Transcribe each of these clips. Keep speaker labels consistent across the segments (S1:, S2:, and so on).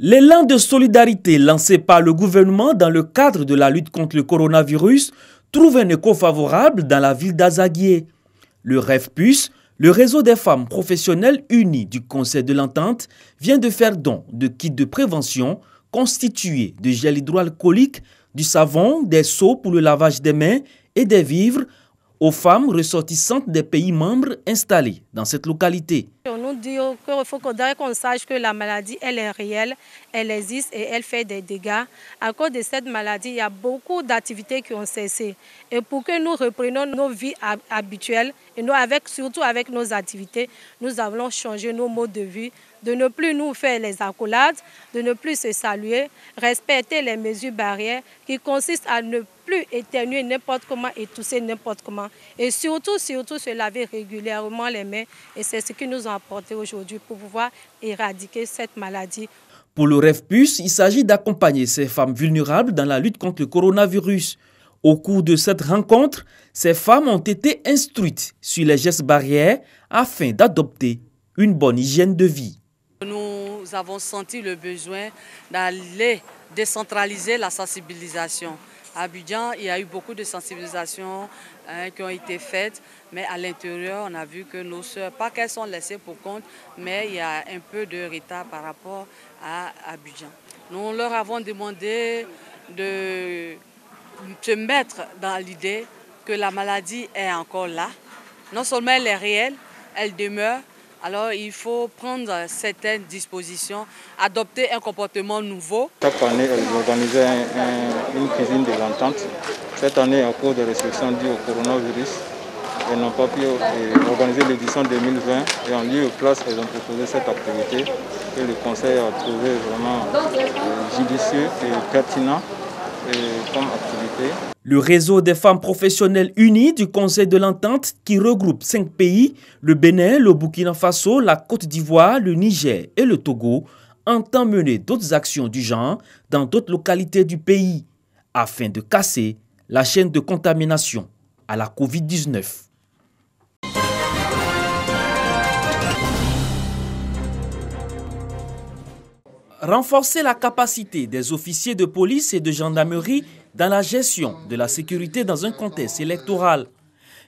S1: L'élan de solidarité lancé par le gouvernement dans le cadre de la lutte contre le coronavirus trouve un écho favorable dans la ville d'Azaguié. Le REFPUS, le réseau des femmes professionnelles unies du Conseil de l'Entente, vient de faire don de kits de prévention constitués de gel hydroalcoolique, du savon, des seaux pour le lavage des mains et des vivres aux femmes ressortissantes des pays membres installés dans cette localité.
S2: On nous dit qu'il faut qu'on sache que la maladie, elle est réelle, elle existe et elle fait des dégâts. À cause de cette maladie, il y a beaucoup d'activités qui ont cessé. Et pour que nous reprenions nos vies habituelles, et nous, surtout avec nos activités, nous avons changé nos modes de vie, de ne plus nous faire les accolades, de ne plus se saluer, respecter les mesures barrières qui consistent à ne plus éternuer n'importe comment et tousser n'importe comment. Et surtout se laver régulièrement les mains. Et c'est ce qui nous a apporté aujourd'hui pour pouvoir éradiquer cette maladie.
S1: Pour le REFPUS, il s'agit d'accompagner ces femmes vulnérables dans la lutte contre le coronavirus. Au cours de cette rencontre, ces femmes ont été instruites sur les gestes barrières afin d'adopter une bonne hygiène de vie.
S3: Nous avons senti le besoin d'aller décentraliser la sensibilisation. À Abidjan, il y a eu beaucoup de sensibilisations qui ont été faites, mais à l'intérieur, on a vu que nos sœurs, pas qu'elles sont laissées pour compte, mais il y a un peu de retard par rapport à Abidjan. Nous leur avons demandé de se mettre dans l'idée que la maladie est encore là. Non seulement elle est réelle, elle demeure. Alors il faut prendre certaines dispositions, adopter un comportement nouveau.
S4: Chaque année, elles organisaient une cuisine de l'entente. Cette année, à cause des restrictions dues au coronavirus, elles n'ont pas pu organiser l'édition 2020 et en lieu et place, elles ont proposé cette activité que le Conseil a trouvé vraiment judicieux et pertinent comme activité.
S1: Le réseau des femmes professionnelles unies du Conseil de l'Entente, qui regroupe 5 pays, le Bénin, le Burkina Faso, la Côte d'Ivoire, le Niger et le Togo, entend mener d'autres actions du genre dans d'autres localités du pays, afin de casser la chaîne de contamination à la Covid-19. Renforcer la capacité des officiers de police et de gendarmerie dans la gestion de la sécurité dans un contexte électoral.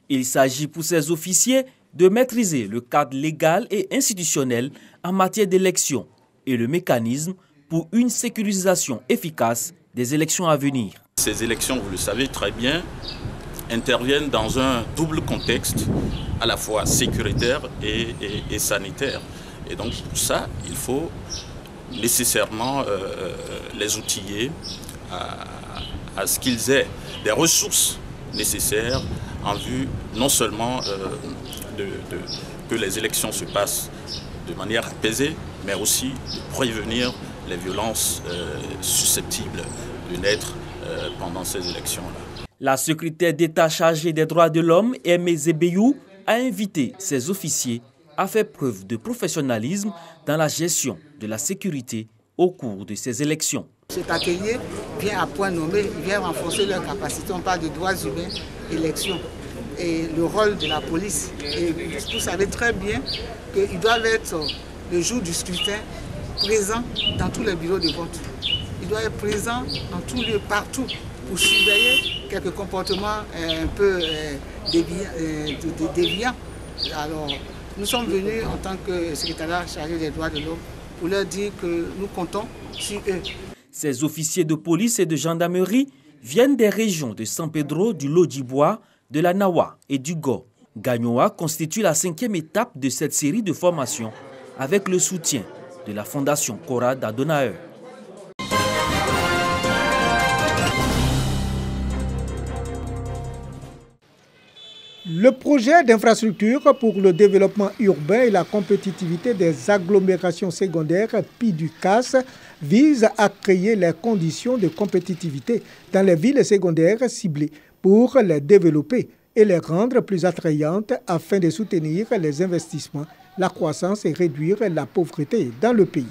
S1: Il s'agit pour ces officiers de maîtriser le cadre légal et institutionnel en matière d'élections et le mécanisme pour une sécurisation efficace des élections à venir.
S5: Ces élections, vous le savez très bien, interviennent dans un double contexte, à la fois sécuritaire et sanitaire. Et donc pour ça, il faut nécessairement les outiller à ce qu'ils aient des ressources nécessaires en vue non seulement que les élections se passent de manière apaisée, mais aussi de prévenir les violences susceptibles de naître pendant ces élections-là.
S1: La secrétaire d'État chargée des droits de l'homme, Aimé Zébéyou, a invité ses officiers à faire preuve de professionnalisme dans la gestion de la sécurité au cours de ces élections.
S6: Cet atelier vient à point nommé, il vient renforcer leur capacité. On parle de droits humains, élections et le rôle de la police. Et vous savez très bien qu'ils doivent être, le jour du scrutin, présents dans tous les bureaux de vote. Ils doivent être présents dans tous lieux, partout, pour surveiller quelques comportements un peu déviants. Alors, nous sommes venus en tant que secrétariat chargé des droits de l'homme pour leur dire que nous comptons sur eux.
S1: Ces officiers de police et de gendarmerie viennent des régions de San Pedro, du Lodjibois, de la Nawa et du Go. Gagnoa constitue la 5e étape de cette série de formations avec le soutien de la Fondation Cora d'Adonaeur.
S7: Le projet d'infrastructure pour le développement urbain et la compétitivité des agglomérations secondaires PIDUCAS vise à créer les conditions de compétitivité dans les villes secondaires ciblées pour les développer et les rendre plus attrayantes afin de soutenir les investissements, la croissance et réduire la pauvreté dans le pays.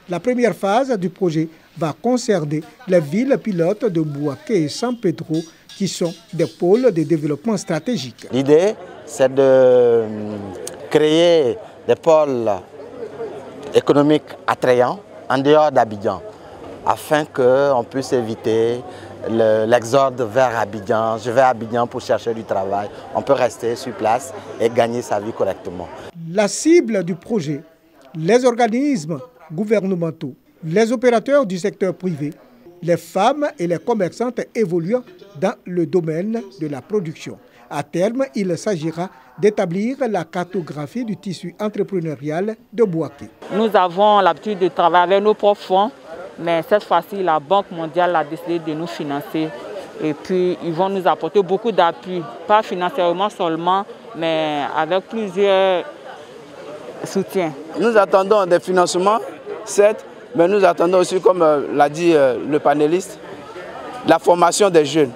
S7: La première phase du projet va concerner les villes pilotes de Bouaké et San Pedro qui sont des pôles de développement stratégiques.
S8: L'idée, c'est de créer des pôles économiques attrayants en dehors d'Abidjan, afin qu'on puisse éviter l'exode vers Abidjan. Je vais à Abidjan pour chercher du travail. On peut rester sur place et gagner sa vie correctement.
S7: La cible du projet, les organismes gouvernementaux, les opérateurs du secteur privé, les femmes et les commerçantes évoluant dans le domaine de la production. À terme, il s'agira d'établir la cartographie du tissu entrepreneurial de Bouaké.
S9: Nous avons l'habitude de travailler avec nos propres fonds, mais cette fois-ci, la Banque mondiale a décidé de nous financer. Et puis, ils vont nous apporter beaucoup d'appui, pas financièrement seulement, mais avec plusieurs soutiens.
S10: Nous attendons des financements, certes, mais nous attendons aussi, comme l'a dit le panéliste, la formation des jeunes.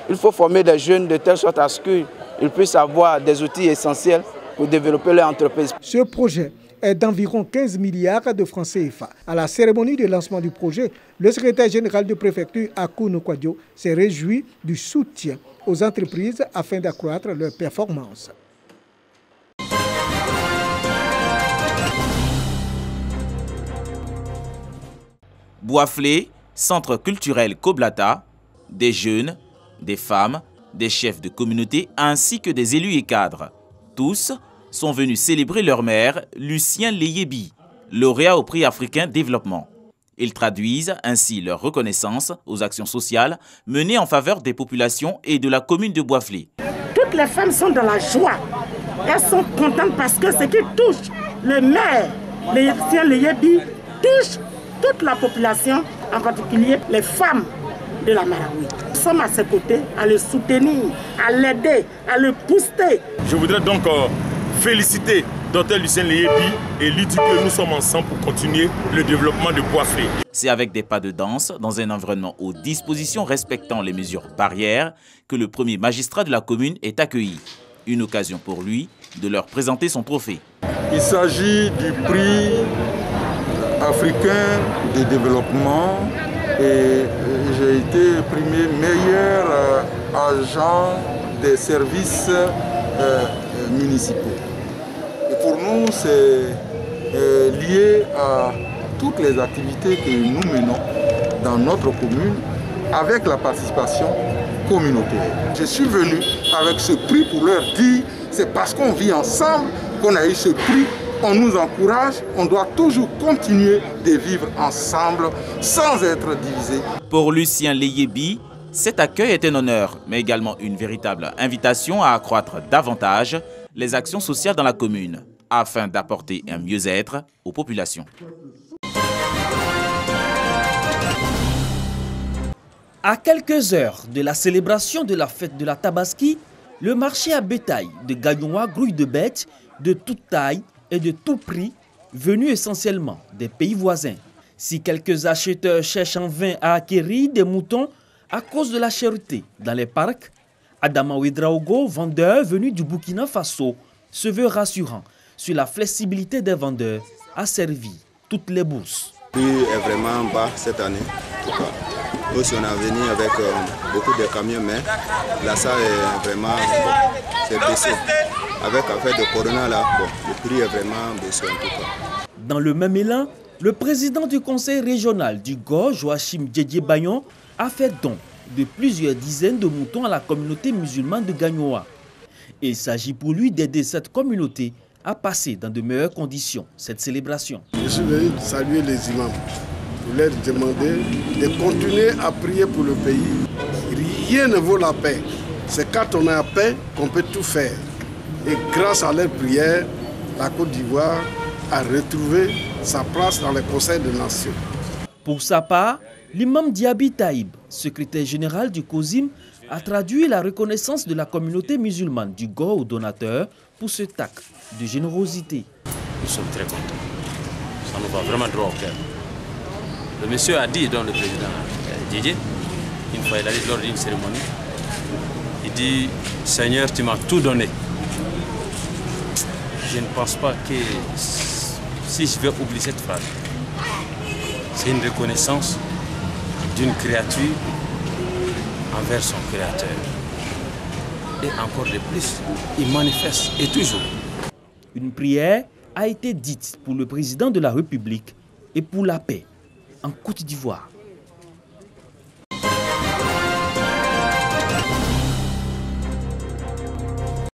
S10: Il faut former des jeunes de telle sorte à ce qu'ils puissent avoir des outils essentiels pour développer leur entreprise.
S7: Ce projet est d'environ 15 milliards de francs CFA. À la cérémonie de lancement du projet, le secrétaire général de préfecture Akounou Kwadjo s'est réjoui du soutien aux entreprises afin d'accroître leurs performances.
S11: Boisflé, centre culturel Koblata, des jeunes, des femmes, des chefs de communauté ainsi que des élus et cadres. Tous sont venus célébrer leur maire, Lucien Leyebi, lauréat au prix africain développement. Ils traduisent ainsi leur reconnaissance aux actions sociales menées en faveur des populations et de la commune de Boisflé.
S12: Toutes les femmes sont dans la joie. Elles sont contentes parce que ce qui touche le maire, Lucien Leyebi, touche toute la population, en particulier les femmes de la Marawi. Nous sommes à ses côtés, à le soutenir, à l'aider, à le booster.
S13: Je voudrais donc féliciter Dr Lucien Leyebi et lui dire que nous sommes ensemble pour continuer le développement de Boisflé.
S11: C'est avec des pas de danse, dans un environnement aux dispositions respectant les mesures barrières, que le premier magistrat de la commune est accueilli. Une occasion pour lui de leur présenter son trophée.
S4: Il s'agit du prix africain de développement et j'ai été primé meilleur agent des services municipaux. Et pour nous, c'est lié à toutes les activités que nous menons dans notre commune avec la participation communautaire. Je suis venu avec ce prix pour leur dire, c'est parce qu'on vit ensemble qu'on a eu ce prix. On nous encourage, on doit toujours continuer de vivre ensemble sans être divisés.
S11: Pour Lucien Leyebi, cet accueil est un honneur, mais également une véritable invitation à accroître davantage les actions sociales dans la commune, afin d'apporter un mieux-être aux populations.
S1: À quelques heures de la célébration de la fête de la Tabaski, le marché à bétail de Gagnoa grouille de bêtes de toute taille et de tout prix, venus essentiellement des pays voisins. Si quelques acheteurs cherchent en vain à acquérir des moutons à cause de la cherté dans les parcs, Adama Ouedraogo, vendeur venu du Burkina Faso, se veut rassurant sur la flexibilité des vendeurs, a servi toutes les bourses.
S14: Le prix est vraiment bas cette année. Nous, on est venu avec beaucoup de camions, mais là, ça est vraiment c'est baissé. Avec l'affaire de Corona, là, le prix est vraiment baissé en tout cas.
S1: Dans le même élan, le président du conseil régional du GO, Joachim Djedje-Bayon, a fait don de plusieurs dizaines de moutons à la communauté musulmane de Gagnoa. Il s'agit pour lui d'aider cette communauté à passer dans de meilleures conditions cette célébration.
S15: Je suis venu saluer les imams pour leur demander de continuer à prier pour le pays. Rien ne vaut la paix. C'est quand on a la paix qu'on peut tout faire. Et grâce à leurs prières, la Côte d'Ivoire a retrouvé sa place dans le Conseil des Nations.
S1: Pour sa part, l'imam Diaby Taïb, secrétaire général du COSIM, a traduit la reconnaissance de la communauté musulmane du GO aux donateurs pour ce acte de générosité.
S16: Nous sommes très contents. Ça nous va vraiment droit au cœur. Le monsieur a dit, donc le président Didier, une fois il a dit lors d'une cérémonie, il dit « Seigneur, tu m'as tout donné ». Je ne pense pas que si je vais oublier cette phrase, c'est une reconnaissance d'une créature envers son créateur. Et encore de plus, il manifeste, et toujours.
S1: Une prière a été dite pour le président de la République et pour la paix en Côte d'Ivoire.